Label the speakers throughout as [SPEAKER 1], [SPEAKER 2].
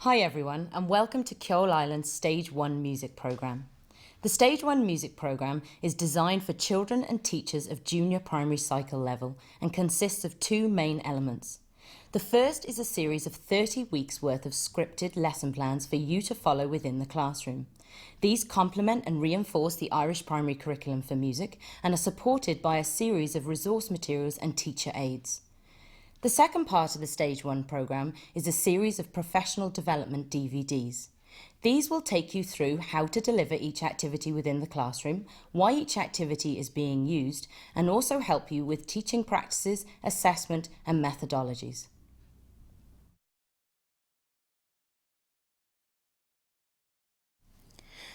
[SPEAKER 1] Hi everyone and welcome to Ceol Island's Stage 1 music programme. The Stage 1 music programme is designed for children and teachers of junior primary cycle level and consists of two main elements. The first is a series of 30 weeks worth of scripted lesson plans for you to follow within the classroom. These complement and reinforce the Irish primary curriculum for music and are supported by a series of resource materials and teacher aids. The second part of the Stage 1 programme is a series of professional development DVDs. These will take you through how to deliver each activity within the classroom, why each activity is being used, and also help you with teaching practices, assessment and methodologies.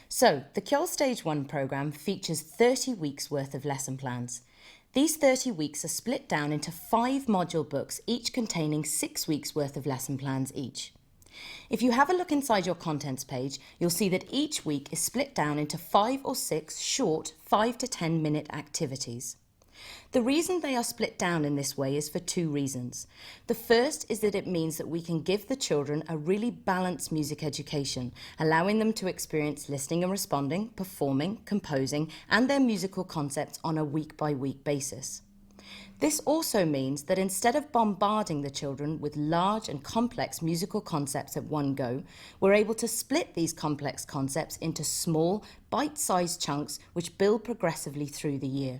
[SPEAKER 1] So, the Ceol Stage 1 programme features 30 weeks worth of lesson plans. These 30 weeks are split down into 5 module books, each containing 6 weeks worth of lesson plans each. If you have a look inside your contents page, you'll see that each week is split down into 5 or 6 short 5 to 10 minute activities. The reason they are split down in this way is for two reasons. The first is that it means that we can give the children a really balanced music education, allowing them to experience listening and responding, performing, composing, and their musical concepts on a week-by-week basis. This also means that instead of bombarding the children with large and complex musical concepts at one go, we're able to split these complex concepts into small, bite-sized chunks which build progressively through the year.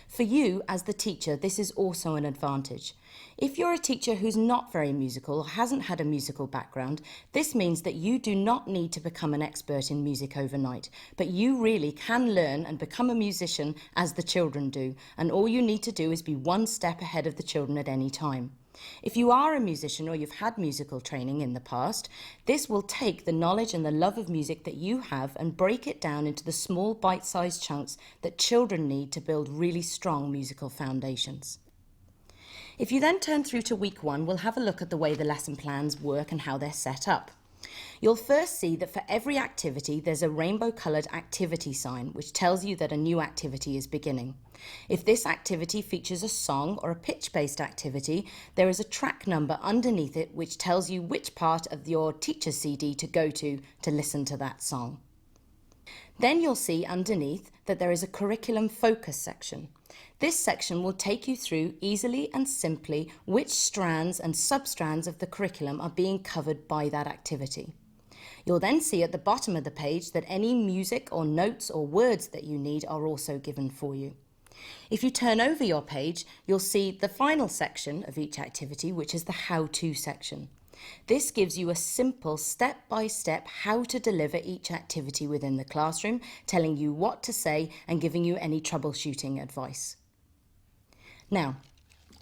[SPEAKER 1] For you, as the teacher, this is also an advantage. If you're a teacher who's not very musical or hasn't had a musical background, this means that you do not need to become an expert in music overnight, but you really can learn and become a musician as the children do, and all you need to do is be one step ahead of the children at any time. If you are a musician or you've had musical training in the past, this will take the knowledge and the love of music that you have and break it down into the small bite-sized chunks that children need to build really strong musical foundations. If you then turn through to week 1, we'll have a look at the way the lesson plans work and how they're set up. You'll first see that for every activity there's a rainbow-coloured activity sign which tells you that a new activity is beginning. If this activity features a song or a pitch-based activity, there is a track number underneath it which tells you which part of your teacher's CD to go to listen to that song. Then you'll see underneath that there is a curriculum focus section. This section will take you through easily and simply which strands and sub-strands of the curriculum are being covered by that activity. You'll then see at the bottom of the page that any music or notes or words that you need are also given for you. If you turn over your page, you'll see the final section of each activity, which is the how-to section. This gives you a simple step-by-step how to deliver each activity within the classroom, telling you what to say and giving you any troubleshooting advice. Now,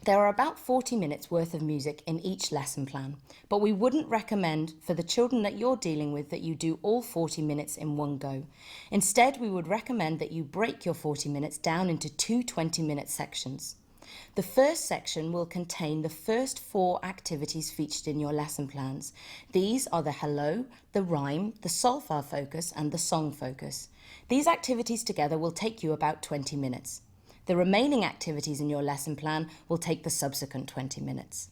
[SPEAKER 1] there are about 40 minutes worth of music in each lesson plan, but we wouldn't recommend for the children that you're dealing with that you do all 40 minutes in one go. Instead, we would recommend that you break your 40 minutes down into two 20-minute sections. The first section will contain the first 4 activities featured in your lesson plans. These are the hello, the rhyme, the solfa focus and the song focus. These activities together will take you about 20 minutes. The remaining activities in your lesson plan will take the subsequent 20 minutes.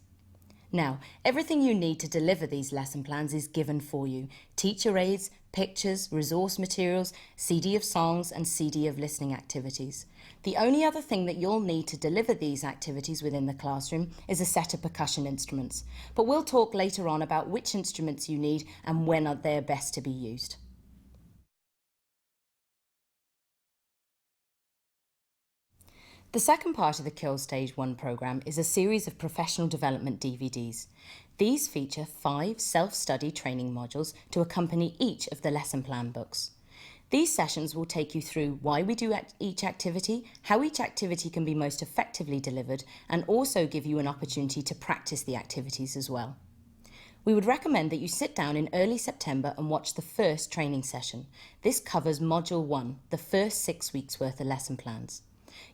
[SPEAKER 1] Now, everything you need to deliver these lesson plans is given for you. Teacher aids, pictures, resource materials, CD of songs and CD of listening activities. The only other thing that you'll need to deliver these activities within the classroom is a set of percussion instruments. But we'll talk later on about which instruments you need and when they're best to be used. The second part of the Ceol Stage 1 programme is a series of professional development DVDs. These feature 5 self-study training modules to accompany each of the lesson plan books. These sessions will take you through why we do each activity, how each activity can be most effectively delivered, and also give you an opportunity to practice the activities as well. We would recommend that you sit down in early September and watch the first training session. This covers Module 1, the first 6 weeks worth of lesson plans.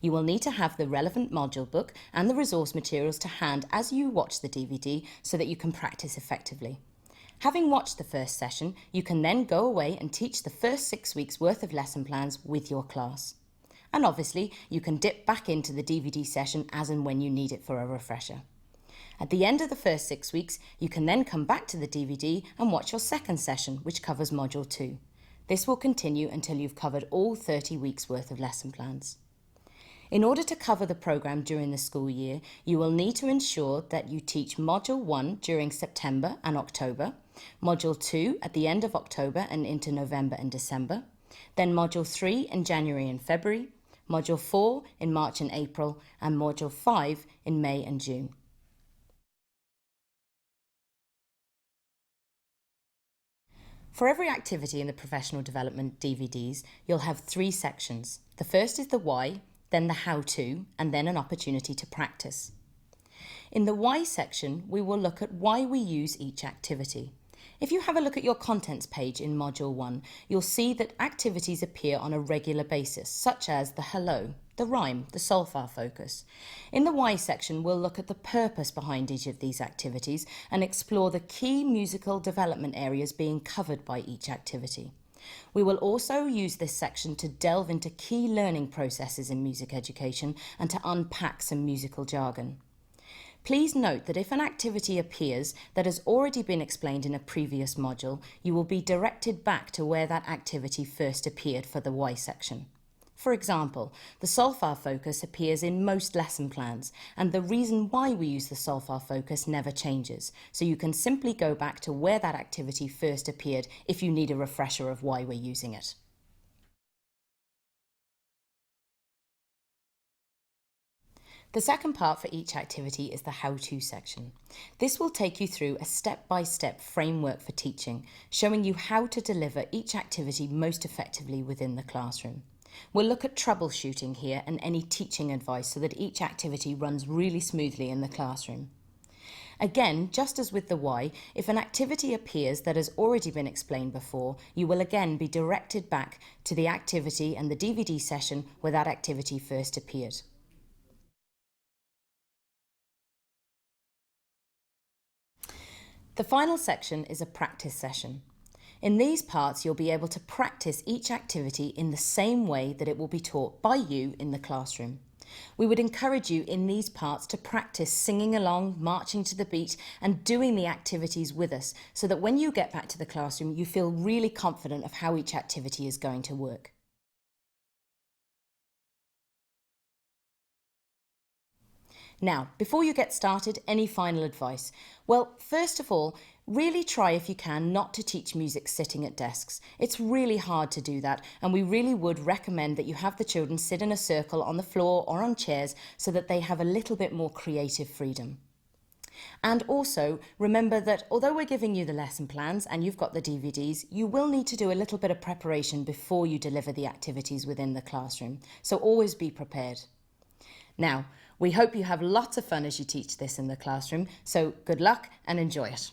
[SPEAKER 1] You will need to have the relevant module book and the resource materials to hand as you watch the DVD so that you can practice effectively. Having watched the first session, you can then go away and teach the first 6 weeks worth of lesson plans with your class. And obviously, you can dip back into the DVD session as and when you need it for a refresher. At the end of the first 6 weeks, you can then come back to the DVD and watch your second session, which covers Module 2. This will continue until you've covered all 30 weeks worth of lesson plans. In order to cover the programme during the school year, you will need to ensure that you teach Module 1 during September and October, Module 2 at the end of October and into November and December, then Module 3 in January and February, Module 4 in March and April, and Module 5 in May and June. For every activity in the professional development DVDs, you'll have 3 sections. The first is the why, then the how-to, and then an opportunity to practice. In the why section, we will look at why we use each activity. If you have a look at your contents page in Module 1, you'll see that activities appear on a regular basis, such as the hello, the rhyme, the solfa focus. In the why section, we'll look at the purpose behind each of these activities and explore the key musical development areas being covered by each activity. We will also use this section to delve into key learning processes in music education and to unpack some musical jargon. Please note that if an activity appears that has already been explained in a previous module, you will be directed back to where that activity first appeared for the why section. For example, the solfa focus appears in most lesson plans, and the reason why we use the solfa focus never changes, so you can simply go back to where that activity first appeared if you need a refresher of why we're using it. The second part for each activity is the how-to section. This will take you through a step-by-step framework for teaching, showing you how to deliver each activity most effectively within the classroom. We'll look at troubleshooting here and any teaching advice so that each activity runs really smoothly in the classroom. Again, just as with the why, if an activity appears that has already been explained before, you will again be directed back to the activity and the DVD session where that activity first appeared. The final section is a practice session. In these parts, you'll be able to practice each activity in the same way that it will be taught by you in the classroom. We would encourage you in these parts to practice singing along, marching to the beat, and doing the activities with us so that when you get back to the classroom, you feel really confident of how each activity is going to work. Now, before you get started, any final advice? Well, first of all, really try if you can not to teach music sitting at desks. It's really hard to do that, and we really would recommend that you have the children sit in a circle on the floor or on chairs so that they have a little bit more creative freedom. And also, remember that although we're giving you the lesson plans and you've got the DVDs, you will need to do a little bit of preparation before you deliver the activities within the classroom. So always be prepared. Now, we hope you have lots of fun as you teach this in the classroom, so good luck and enjoy it.